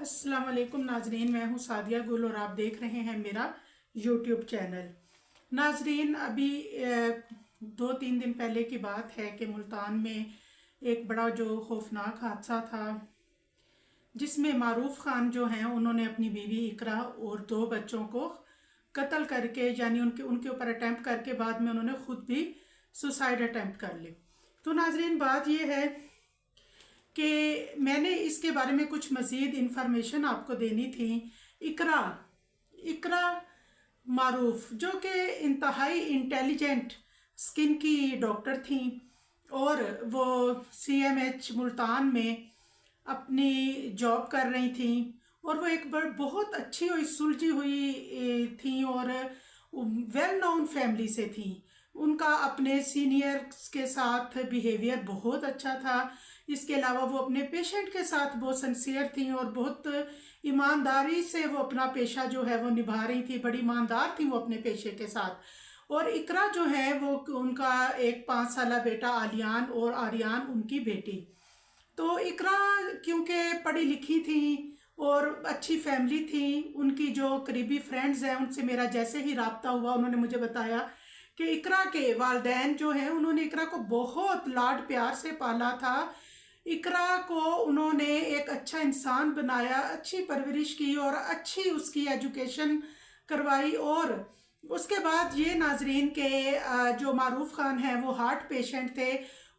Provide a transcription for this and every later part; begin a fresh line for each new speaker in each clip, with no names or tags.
अस्सलाम वालेकुम नाजरीन, मैं हूँ सादिया गुल और आप देख रहे हैं मेरा यूट्यूब चैनल। नाजरीन, अभी 2-3 दिन पहले की बात है कि मुल्तान में एक बड़ा जो खौफनाक हादसा था जिसमें मारूफ खान जो हैं उन्होंने अपनी बीवी इकरा और 2 बच्चों को कत्ल करके यानी उनके उनके ऊपर अटैम्प्ट करके बाद में उन्होंने खुद भी सुसाइड अटैम्प्ट कर ली। तो नाजरीन, बात ये है कि मैंने इसके बारे में कुछ मज़ीद इंफॉर्मेशन आपको देनी थी। इकरा इकरा मारूफ जो कि इंतहाई इंटेलिजेंट स्किन की डॉक्टर थी और वो CMH मुल्तान में अपनी जॉब कर रही थी और वो एक बहुत अच्छी और सुलझी हुई थी और वेल नोन फैमिली से थी। उनका अपने सीनियर्स के साथ बिहेवियर बहुत अच्छा था। इसके अलावा वो अपने पेशेंट के साथ बहुत सिंसियर थी और बहुत ईमानदारी से वो अपना पेशा जो है वो निभा रही थी। बड़ी ईमानदार थी वो अपने पेशे के साथ। और इकरा जो है वो उनका एक 5 साला बेटा आलियान और आर्यान उनकी बेटी। तो इकरा क्योंकि पढ़ी लिखी थी और अच्छी फैमिली थी, उनकी जो करीबी फ्रेंड्स हैं उनसे मेरा जैसे ही राब्ता हुआ उन्होंने मुझे बताया कि इकरा के वालिदैन जो हैं उन्होंने इकरा को बहुत लाड प्यार से पाला था। इकरा को उन्होंने एक अच्छा इंसान बनाया, अच्छी परवरिश की और अच्छी उसकी एजुकेशन करवाई। और उसके बाद ये नाजरीन के जो मारूफ खान हैं वो हार्ट पेशेंट थे,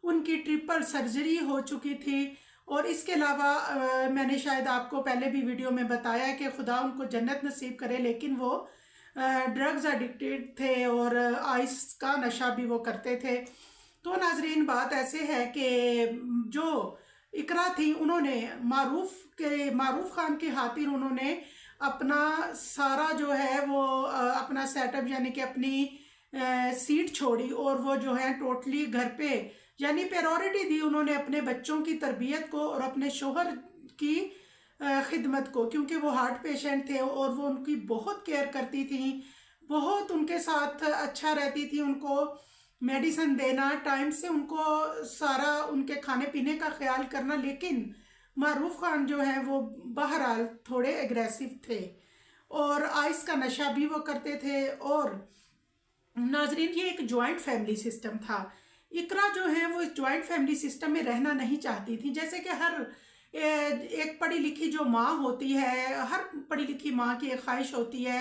उनकी ट्रिपल सर्जरी हो चुकी थी। और इसके अलावा मैंने शायद आपको पहले भी वीडियो में बताया कि खुदा उनको जन्नत नसीब करे, लेकिन वो ड्रग्स एडिक्टेड थे और आइस का नशा भी वो करते थे। तो नाजरीन, बात ऐसे है कि जो इकरा थी उन्होंने मारूफ खान की खातिर उन्होंने अपना सारा जो है वो अपना सेटअप यानी कि अपनी सीट छोड़ी और वो जो है टोटली घर पे यानी प्रायोरिटी दी उन्होंने अपने बच्चों की तरबियत को और अपने शोहर की खिदमत को, क्योंकि वो हार्ट पेशेंट थे और वो उनकी बहुत केयर करती थी, बहुत उनके साथ अच्छा रहती थी, उनको मेडिसिन देना, टाइम से उनको सारा उनके खाने पीने का ख्याल करना। लेकिन मारूफ खान जो है वो बहरहाल थोड़े एग्रेसिव थे और आइस का नशा भी वो करते थे। और नाजरीन, ये एक जॉइंट फैमिली सिस्टम था। इकरा जो है वो इस जॉइंट फैमिली सिस्टम में रहना नहीं चाहती थी। जैसे कि हर एक पढ़ी लिखी जो माँ होती है, हर पढ़ी लिखी माँ की एक ख्वाहिश होती है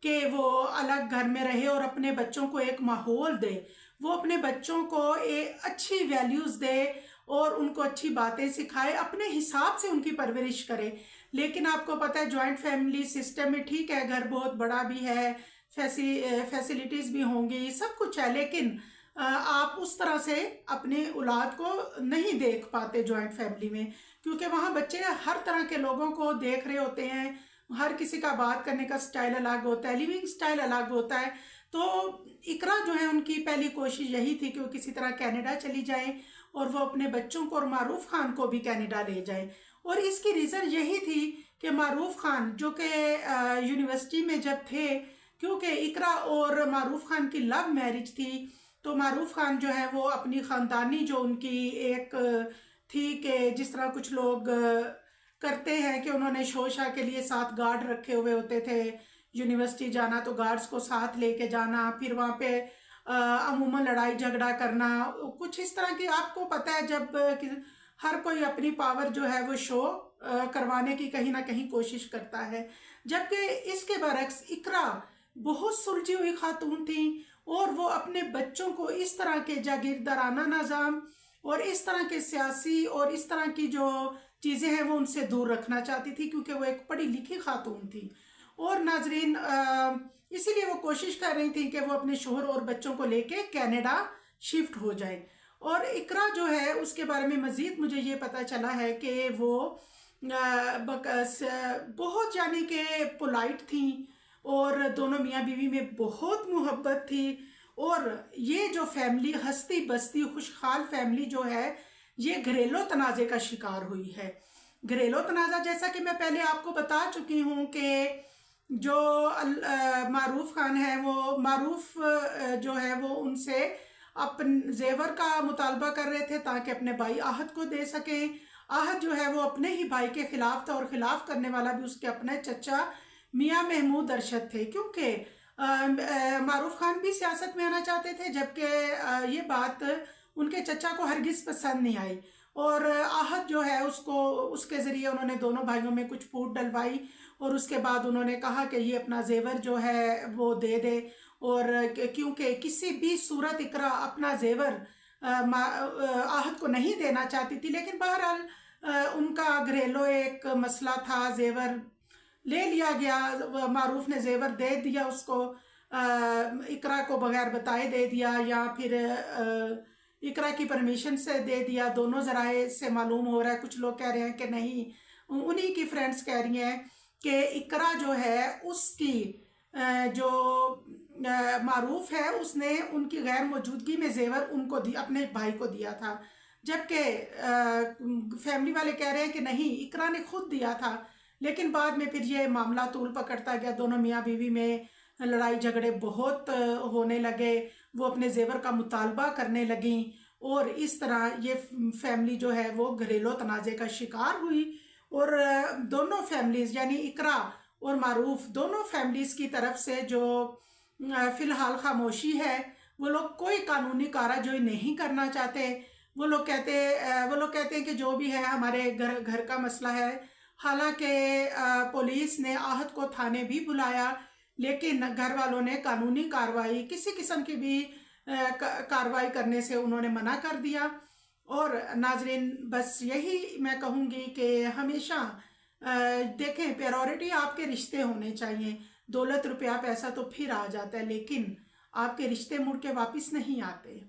कि वो अलग घर में रहे और अपने बच्चों को एक माहौल दे, वो अपने बच्चों को एक अच्छी वैल्यूज़ दे और उनको अच्छी बातें सिखाए, अपने हिसाब से उनकी परवरिश करे। लेकिन आपको पता है जॉइंट फैमिली सिस्टम में ठीक है, घर बहुत बड़ा भी है, फैसिलिटीज़ भी होंगी, सब कुछ है, लेकिन आप उस तरह से अपने औलाद को नहीं देख पाते जॉइंट फैमिली में, क्योंकि वहाँ बच्चे हर तरह के लोगों को देख रहे होते हैं, हर किसी का बात करने का स्टाइल अलग होता है, लिविंग स्टाइल अलग होता है। तो इकरा जो है उनकी पहली कोशिश यही थी कि वो किसी तरह कनाडा चली जाए और वो अपने बच्चों को और मारूफ खान को भी कनाडा ले जाए। और इसकी रीज़न यही थी कि मारूफ खान जो कि यूनिवर्सिटी में जब थे, क्योंकि इकरा और मारूफ खान की लव मैरिज थी, तो मारूफ खान जो है वो अपनी ख़ानदानी जो उनकी एक थी कि जिस तरह कुछ लोग करते हैं कि उन्होंने शोशा के लिए साथ गार्ड रखे हुए होते थे, यूनिवर्सिटी जाना तो गार्ड्स को साथ लेके जाना, फिर वहाँ पे अमूमन लड़ाई झगड़ा करना, कुछ इस तरह की। आपको पता है जब हर कोई अपनी पावर जो है वो शो करवाने की कहीं ना कहीं कोशिश करता है, जबकि इसके बरक्स इकरा बहुत सुलझी हुई खातून थी और वो अपने बच्चों को इस तरह के जागीरदाराना निज़ाम और इस तरह के सियासी और इस तरह की जो चीज़ें हैं वो उनसे दूर रखना चाहती थी, क्योंकि वो एक पढ़ी लिखी खातून थी। और नाजरीन, इसीलिए वो कोशिश कर रही थी कि वो अपने शोहर और बच्चों को लेके कनाडा शिफ्ट हो जाए। और इकरा जो है उसके बारे में मज़ीद मुझे ये पता चला है कि वो बहुत यानी कि पोलाइट थी और दोनों मियाँ बीवी में बहुत मोहब्बत थी। और ये जो फैमिली हंसती बसती खुशहाल फैमिली जो है ये घरेलू तनाज़े का शिकार हुई है। घरेलू तनाज़ा जैसा कि मैं पहले आपको बता चुकी हूँ कि जो मारूफ खान है वो मारूफ जो है वो उनसे अपन जेवर का मुतालबा कर रहे थे ताकि अपने भाई आहत को दे सकें। आहत जो है वो अपने ही भाई के खिलाफ था और खिलाफ करने वाला भी उसके अपने चचा मियां महमूद अरशद थे, क्योंकि मारूफ खान भी सियासत में आना चाहते थे, जबकि ये बात उनके चचा को हरगिज पसंद नहीं आई। और आहत जो है उसको उसके ज़रिए उन्होंने दोनों भाइयों में कुछ फूट डलवाई और उसके बाद उन्होंने कहा कि ये अपना जेवर जो है वो दे दे। और क्योंकि किसी भी सूरत इकरा अपना जेवर आहत को नहीं देना चाहती थी, लेकिन बहरहाल उनका घरेलू एक मसला था, जेवर ले लिया गया। मारूफ ने जेवर दे दिया उसको, इकरा को बगैर बताए दे दिया या फिर इकरा की परमिशन से दे दिया। दोनों ज़राए से मालूम हो रहा है, कुछ लोग कह रहे हैं कि नहीं, उन्हीं की फ्रेंड्स कह रही हैं कि इकरा जो है उसकी जो मारूफ है उसने उनकी गैर मौजूदगी में जेवर उनको अपने भाई को दिया था, जबकि फैमिली वाले कह रहे हैं कि नहीं, इकरा ने खुद दिया था। लेकिन बाद में फिर ये मामला तूल पकड़ता गया, दोनों मियाँ बीवी में लड़ाई झगड़े बहुत होने लगे, वो अपने जेवर का मुतालबा करने लगीं और इस तरह ये फैमिली जो है वो घरेलू तनाज़े का शिकार हुई। और दोनों फैमिलीज़ यानी इकरा और मारूफ दोनों फैमिलीज़ की तरफ से जो फ़िलहाल खामोशी है, वो लोग कोई कानूनी कार्रवाई नहीं करना चाहते। वो लोग कहते हैं कि जो भी है हमारे घर का मसला है। हालांकि पुलिस ने आहत को थाने भी बुलाया, लेकिन घर वालों ने कानूनी कार्रवाई किसी किस्म की भी कार्रवाई करने से उन्होंने मना कर दिया। और नाजरीन, बस यही मैं कहूँगी कि हमेशा देखें, प्रायोरिटी आपके रिश्ते होने चाहिए। दौलत रुपया पैसा तो फिर आ जाता है, लेकिन आपके रिश्ते मुड़ के वापस नहीं आते।